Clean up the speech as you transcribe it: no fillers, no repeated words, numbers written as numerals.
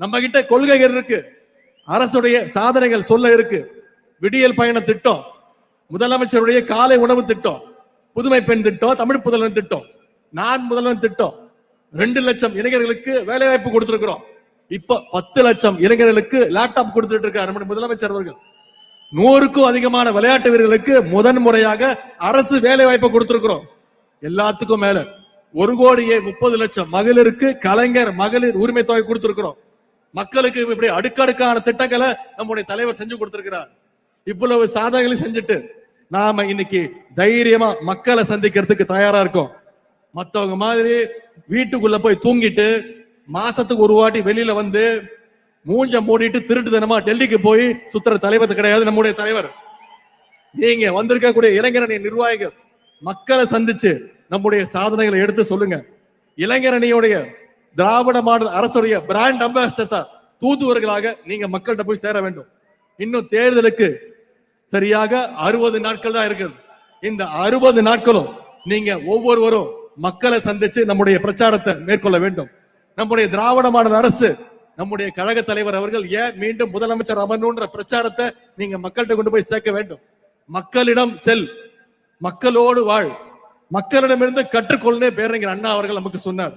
நம்ம கிட்ட கொள்கைகள் இருக்கு, அரசுடைய சாதனைகள் சொல்ல இருக்கு. விடியல் பயண திட்டம், முதலமைச்சருடைய காலை உணவு திட்டம், புதுமை பெண் திட்டம், தமிழ் புதல்வன் திட்டம், நான் முதல்வன் திட்டம், 2 லட்சம் இளைஞர்களுக்கு வேலை வாய்ப்பு கொடுத்திருக்கிறோம். இப்ப 10 லட்சம் இளைஞர்களுக்கு லேப்டாப் கொடுத்துட்டு இருக்காரு நம்முடைய முதலமைச்சர் அவர்கள். 100க்கும் அதிகமான விளையாட்டு வீரர்களுக்கு முதன்முறையாக அரசு வேலை வாய்ப்பை கொடுத்திருக்கிறோம். எல்லாத்துக்கும் மேல 1,30,00,000 மகளிருக்கு கலைஞர் மகளிர் உரிமை தொகை கொடுத்திருக்கிறோம். மக்களுக்கு இப்படி அடுக்கடுக்கான திட்டங்களை நம்முடைய தலைவர் செஞ்சு கொடுத்திருக்கிறார். இவ்வளவு சாதனைகளை செஞ்சுட்டு நாம இன்னைக்கு தைரியமா மக்களை சந்திக்கிறதுக்கு தயாரா இருக்கோம். மத்தவங்க மாதிரி வீட்டுக்குள்ள போய் தூங்கிட்டு மாசத்துக்கு ஒரு வாட்டி வெளியில வந்து மூஞ்ச மூடிட்டு திருட்டுத்தனமா டெல்லிக்கு போய் சுத்துற தலைவர் கிடையாது நம்முடைய தலைவர். நீங்க வந்திருக்கக்கூடிய இளைஞரணி நிர்வாகிகள் மக்களை சந்திச்சு நம்முடைய சாதனைகளை எடுத்து சொல்லுங்க. இளைஞரணியுடைய திராவிட மாடல் அரசுடைய பிராண்ட் அம்பாசிடர் தூதுவர்களாக நீங்க மக்கள்கிட்ட போய் சேர வேண்டும். இன்னும் தேர்தலுக்கு சரியாக 60 நாட்கள் தான் இருக்குது. இந்த 60 நாட்களும் நீங்க ஒவ்வொருவரும் மக்களை சந்திச்சு நம்முடைய பிரச்சாரத்தை மேற்கொள்ள வேண்டும். நம்முடைய திராவிட மாடல் அரசு, நம்முடைய கழக தலைவர் அவர்கள் ஏன் மீண்டும் முதலமைச்சர் அமரணும்ன்ற பிரச்சாரத்தை நீங்க மக்கள்கிட்ட கொண்டு போய் சேர்க்க வேண்டும். மக்களிடம் செல், மக்களோடு வாழ், மக்களிடமிருந்து கற்றுக்கொள்ளே பேரறிஞர் அண்ணா அவர்கள் நமக்கு சொன்னார்.